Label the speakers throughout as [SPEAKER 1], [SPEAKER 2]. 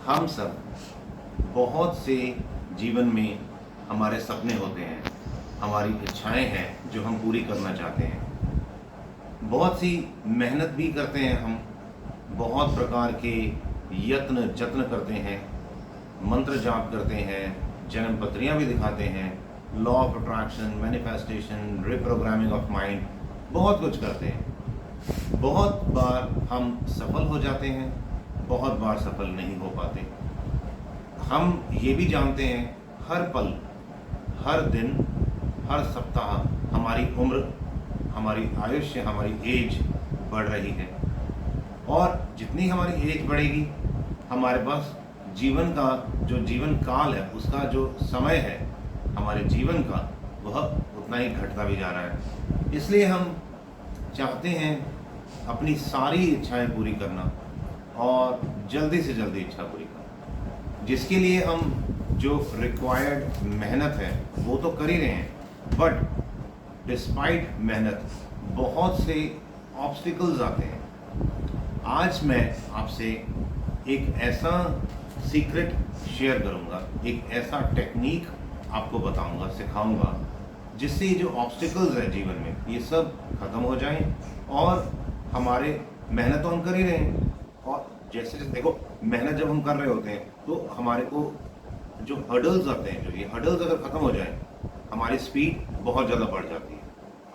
[SPEAKER 1] हम सब बहुत से जीवन में हमारे सपने होते हैं, हमारी इच्छाएं हैं जो हम पूरी करना चाहते हैं। बहुत सी मेहनत भी करते हैं हम, बहुत प्रकार के यत्न जत्न करते हैं, मंत्र जाप करते हैं, जन्म पत्रियाँ भी दिखाते हैं, law of attraction, manifestation, reprogramming of mind, बहुत कुछ करते हैं। बहुत बार हम सफल हो जाते हैं, बहुत बार सफल नहीं हो पाते। हम ये भी जानते हैं हर पल, हर दिन, हर सप्ताह हमारी उम्र, हमारी आयुष्य, हमारी एज बढ़ रही है और जितनी हमारी एज बढ़ेगी हमारे पास जीवन का जो जीवन काल है, उसका जो समय है हमारे जीवन का, वह उतना ही घटता भी जा रहा है। इसलिए हम चाहते हैं अपनी सारी इच्छाएं पूरी करना और जल्दी से जल्दी इच्छा पूरी करना, जिसके लिए हम जो रिक्वायर्ड मेहनत है वो तो कर ही रहे हैं, बट डिस्पाइट मेहनत बहुत से ऑब्स्टिकल्स आते हैं। आज मैं आपसे एक ऐसा सीक्रेट शेयर करूंगा, एक ऐसा टेक्निक आपको बताऊंगा, सिखाऊंगा, जिससे ये जो ऑब्स्टिकल्स है जीवन में ये सब खत्म हो जाएं और हमारे मेहनत तो हम कर ही रहे हैं। और जैसे जैसे देखो, मेहनत जब हम कर रहे होते हैं तो हमारे को जो हर्डल्स आते हैं, जो ये हर्डल्स अगर खत्म हो जाए हमारी स्पीड बहुत ज़्यादा बढ़ जाती है।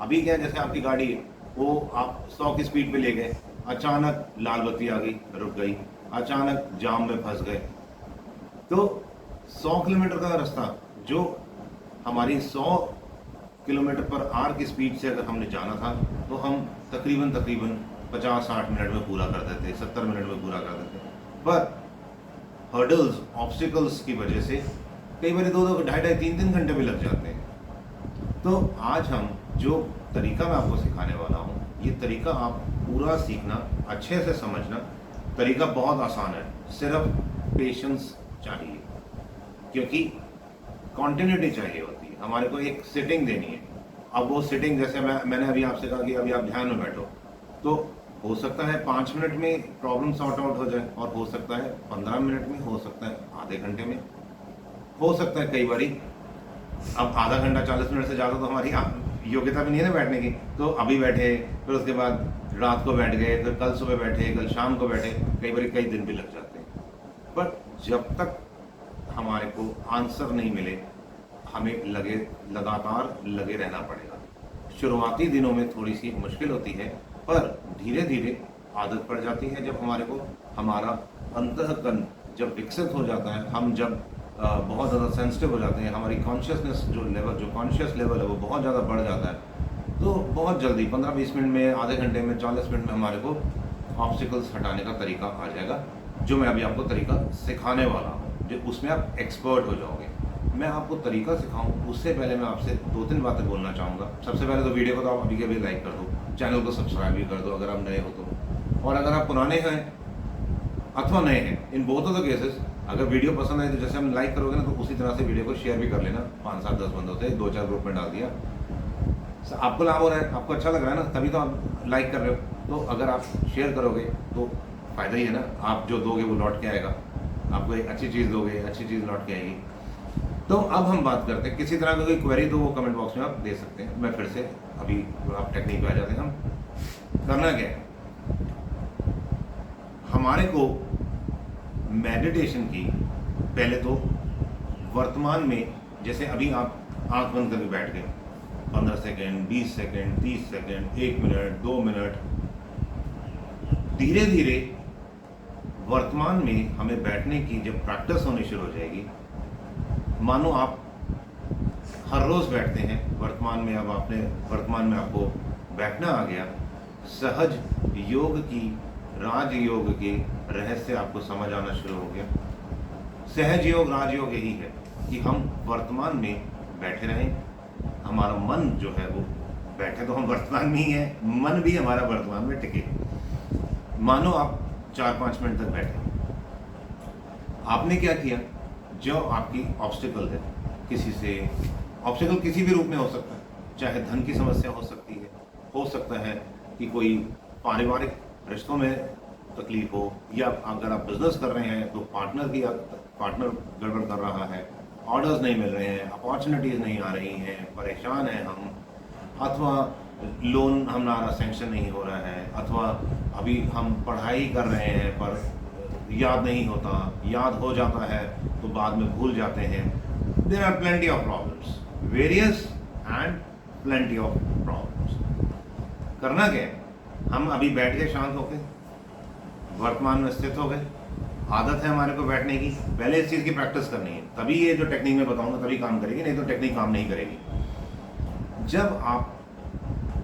[SPEAKER 1] अभी क्या है, जैसे आपकी गाड़ी है, वो आप 100 की स्पीड पे ले गए, अचानक लाल बत्ती आ गई, रुक गई, अचानक जाम में फंस गए, तो 100 किलोमीटर का रास्ता जो हमारी 100 किलोमीटर पर आवर की स्पीड से अगर हमने जाना था तो हम तकरीबन 50-60 मिनट में पूरा कर देते, 70 मिनट में पूरा कर देते। पर हर्डल्स, ऑब्स्टिकल्स की वजह से कई बार 2-2, 2.5-2.5, 3-3 घंटे भी लग जाते हैं। तो आज हम जो तरीका मैं आपको सिखाने वाला हूँ, ये तरीका आप पूरा सीखना, अच्छे से समझना। तरीका बहुत आसान है, सिर्फ पेशेंस चाहिए, क्योंकि कॉन्टिन्यूटी चाहिए होती है। हमारे को एक सिटिंग देनी है। अब वो सिटिंग, जैसे मैंने अभी आपसे कहा कि अभी आप ध्यान में बैठो, तो हो सकता है 5 मिनट में प्रॉब्लम सॉर्ट आउट हो जाए, और हो सकता है 15 मिनट में, हो सकता है आधे घंटे में, हो सकता है कई बारी। अब आधा घंटा 40 मिनट से ज़्यादा तो हमारी योग्यता भी नहीं है ना बैठने की, तो अभी बैठे, फिर उसके बाद रात को बैठ गए, फिर कल सुबह बैठे, कल शाम को बैठे, कई बारी कई दिन भी लग जाते हैं। पर जब तक हमारे को आंसर नहीं मिले, हमें लगातार लगे रहना पड़ेगा। शुरुआती दिनों में थोड़ी सी मुश्किल होती है, पर धीरे धीरे आदत पड़ जाती है। जब हमारे को हमारा अंतःकरण जब विकसित हो जाता है, हम जब बहुत ज़्यादा सेंसिटिव हो जाते हैं, हमारी कॉन्शियसनेस जो कॉन्शियस लेवल है वो बहुत ज़्यादा बढ़ जाता है, तो बहुत जल्दी 15-20 मिनट में, आधे घंटे में, 40 मिनट में हमारे को ऑब्स्टिकल्स हटाने का तरीका आ जाएगा, जो मैं अभी आपको तरीका सिखाने वाला हूँ, जो उसमें आप एक्सपर्ट हो जाओगे। मैं आपको तरीका सिखाऊं उससे पहले मैं आपसे 2-3 बातें बोलना चाहूँगा। सबसे पहले तो वीडियो को तो आप अभी के अभी लाइक कर दो, चैनल को सब्सक्राइब भी कर दो अगर आप नए हो तो, और अगर आप पुराने हैं अथवा नए हैं, in both of the cases, अगर वीडियो पसंद आए तो जैसे हम लाइक करोगे ना, तो उसी तरह से वीडियो को शेयर भी कर लेना। 5-7-10 बंदों से 2-4 ग्रुप में डाल दिया। आपको लाभ हो रहा है, आपको अच्छा लग रहा है ना, तभी तो आप लाइक कर रहे हो। तो अगर आप शेयर करोगे तो फ़ायदा ही है ना, आप जो दोगे वो लौट के आएगा, आपको एक अच्छी चीज़ दोगे, अच्छी चीज़ लौट के आएगी। तो अब हम बात करते हैं, किसी तरह का कोई क्वेरी तो वो कमेंट बॉक्स में आप दे सकते हैं। मैं फिर से अभी आप टेक्निक पे आ जाते हैं। हम करना क्या है, हमारे को मेडिटेशन की पहले तो वर्तमान में, जैसे अभी आप आंख बंद करके बैठ गए, 15 second, 20 second, 30 second, 1 minute, 2 minute, धीरे धीरे वर्तमान में हमें बैठने की जब प्रैक्टिस होनी शुरू हो जाएगी, मानो आप हर रोज़ बैठते हैं वर्तमान में, अब आपने वर्तमान में आपको बैठना आ गया, सहज योग की, राजयोग के रहस्य आपको समझ आना शुरू हो गया। सहज योग, राजयोग यही है कि हम वर्तमान में बैठे रहें, हमारा मन जो है वो बैठे, तो हम वर्तमान में ही है, मन भी हमारा वर्तमान में टिके। मानो आप 4-5 मिनट तक बैठे, आपने क्या किया, जो आपकी ऑब्स्टिकल है, किसी से ऑब्स्टिकल किसी भी रूप में हो सकता है, चाहे धन की समस्या हो सकती है, हो सकता है कि कोई पारिवारिक रिश्तों में तकलीफ हो, या अगर आप बिजनेस कर रहे हैं तो पार्टनर गड़बड़ कर रहा है, ऑर्डर्स नहीं मिल रहे हैं, अपॉर्चुनिटीज़ नहीं आ रही हैं, परेशान हैं हम, अथवा लोन हमारा सेंक्शन नहीं हो रहा है, अथवा अभी हम पढ़ाई कर रहे हैं पर याद नहीं होता, याद हो जाता है तो बाद में भूल जाते हैं. There are plenty of problems, various and plenty of problems. करना क्या है? हम अभी बैठ के शांत होके वर्तमान में स्थित हो गए. आदत है हमारे को बैठने की, पहले इस चीज़ की प्रैक्टिस करनी है, तभी ये जो टेक्निक मैं बताऊंगा तभी काम करेगी, नहीं तो टेक्निक काम नहीं करेगी. जब आप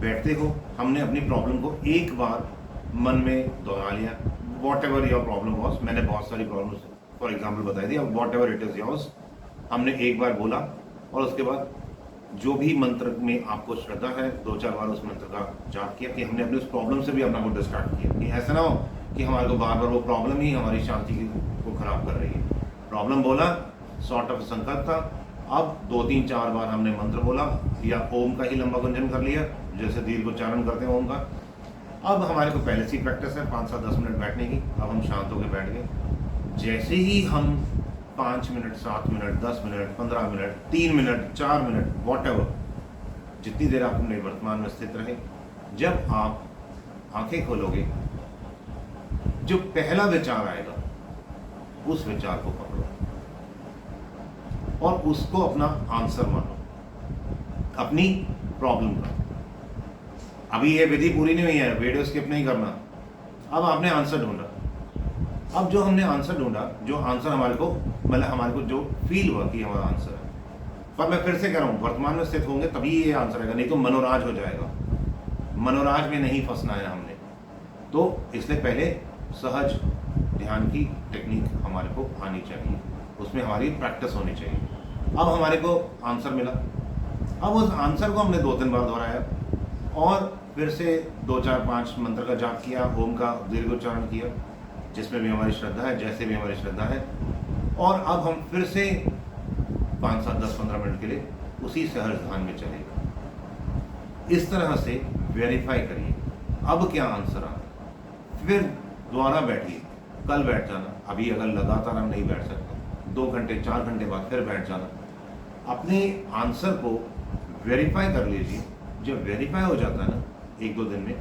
[SPEAKER 1] बैठते हो, हमने अपनी प्रॉब्लम को एक बार मन में दोहरा लिया. What ever your problem was, मैंने बहुत सारी प्रॉब्लम्स फॉर एग्जाम्पल बताई थी. अब what ever it is yours हमने एक बार बोला, और उसके बाद जो भी मंत्र में आपको श्रद्धा है 2-4 बार उस मंत्र का जाप किया, कि हमने अपने उस प्रॉब्लम से भी अपना को डिस्ट्रैक्ट किया, कि ऐसा ना हो कि हमारे को बार बार वो प्रॉब्लम ही हमारी शांति को खराब कर रही है. प्रॉब्लम बोला, सॉर्ट ऑफ संकट था, अब 2-3-4 बार हमने मंत्र बोला या ओम का ही लंबा गुंजन कर लिया, जैसे दीर्घ उच्चारण करते हैं ओम का. अब हमारे को पहले से ही प्रैक्टिस है 5-7-10 मिनट बैठने की. अब हम शांत होकर बैठ गए. जैसे ही हम 5 minute, 7 minute, 10 minute, 15 minute, 3 minute, 4 minute, what ever, जितनी देर आप अपने वर्तमान में स्थित रहे, जब आप आंखें खोलोगे, जो पहला विचार आएगा उस विचार को पकड़ो और उसको अपना आंसर मानो अपनी प्रॉब्लम का. अभी ये विधि पूरी नहीं हुई है, वीडियो स्किप नहीं करना. अब आपने आंसर ढूंढा. अब जो हमने आंसर ढूंढा, जो आंसर हमारे को मतलब हमारे को जो फील हुआ कि हमारा आंसर है, पर मैं फिर से कह रहा हूँ, वर्तमान में स्थित होंगे तभी ये आंसर आएगा, नहीं तो मनोराज हो जाएगा. मनोराज में नहीं फंसना है हमने. तो इसलिए पहले सहज ध्यान की टेक्निक हमारे को आनी चाहिए, उसमें हमारी प्रैक्टिस होनी चाहिए. अब हमारे को आंसर मिला. अब उस आंसर को हमने 2-3 बार दोहराया और फिर से 2-4-5 मंत्र का जाप किया, ओम का दीर्घ उच्चारण किया, जिसमें भी हमारी श्रद्धा है, जैसे भी हमारी श्रद्धा है. और अब हम फिर से 5, 7, 10, 15 मिनट के लिए उसी सहज ध्यान में चलेगा. इस तरह से वेरीफाई करिए अब क्या आंसर आ रहा है. फिर दोबारा बैठिए, कल बैठ जाना. अभी अगर लगातार हम नहीं बैठ सकते, 2 घंटे 4 घंटे बाद फिर बैठ जाना. अपने आंसर को वेरीफाई कर लीजिए. जब वेरीफाई हो जाता है ना 1-2 दिन में,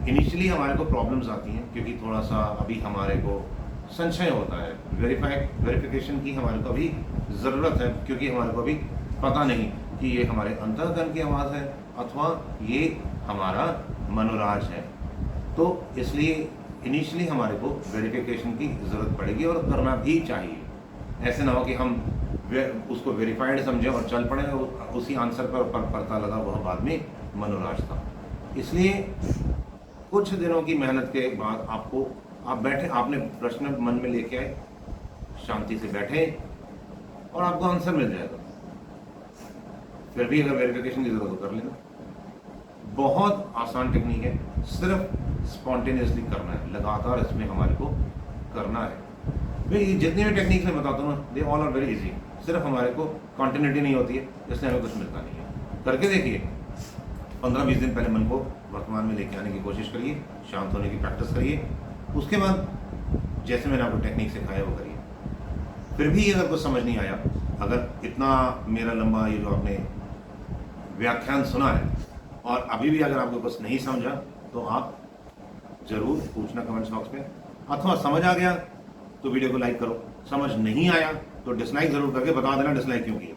[SPEAKER 1] इनिशियली हमारे को प्रॉब्लम्स आती हैं क्योंकि थोड़ा सा अभी हमारे को संशय होता है. वेरिफिकेशन की हमारे को अभी ज़रूरत है, क्योंकि हमारे को अभी पता नहीं कि ये हमारे अंतर्गन की आवाज़ है अथवा ये हमारा मनोराज है. तो इसलिए इनिशियली हमारे को वेरिफिकेशन की ज़रूरत पड़ेगी और करना भी चाहिए. ऐसे ना हो कि हम उसको वेरीफाइड समझें और चल पड़े, उसी आंसर पर पता लगा वह बाद में मनोराज था. इसलिए कुछ दिनों की मेहनत के बाद आप बैठे, आपने प्रश्न मन में लेके आए, शांति से बैठे और आपको आंसर मिल जाएगा. फिर भी अगर वेरिफिकेशन की जरूरत हो कर लेना. बहुत आसान टेक्निक है, सिर्फ स्पॉन्टेनियसली करना है, लगातार इसमें हमारे को करना है. भाई जितनी भी टेक्निक्स मैं बताता हूँ ना, they all are very easy. सिर्फ हमारे को कॉन्टिन्यूटी नहीं होती है, इसलिए हमें कुछ मिलता नहीं है. करके देखिए, 15-20 दिन पहले मन को वर्तमान में लेके आने की कोशिश करिए, शांत होने की प्रैक्टिस करिए. उसके बाद जैसे मैंने आपको टेक्निक सिखाया वो करिए. फिर भी अगर कुछ समझ नहीं आया, अगर इतना मेरा लंबा ये जो आपने व्याख्यान सुना है और अभी भी अगर आपको कुछ नहीं समझा, तो आप ज़रूर पूछना कमेंट्स बॉक्स में, अथवा समझ आ गया तो वीडियो को लाइक करो, समझ नहीं आया तो डिसलाइक ज़रूर करके बता देना डिसलाइक क्यों किया.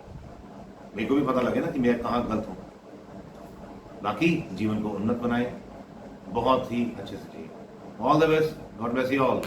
[SPEAKER 1] मेरे को भी पता लगे ना कि मैं कहाँ गलत हूँ. बाकी जीवन को उन्नत बनाए, बहुत ही अच्छे से चाहिए. All the best, God bless you all.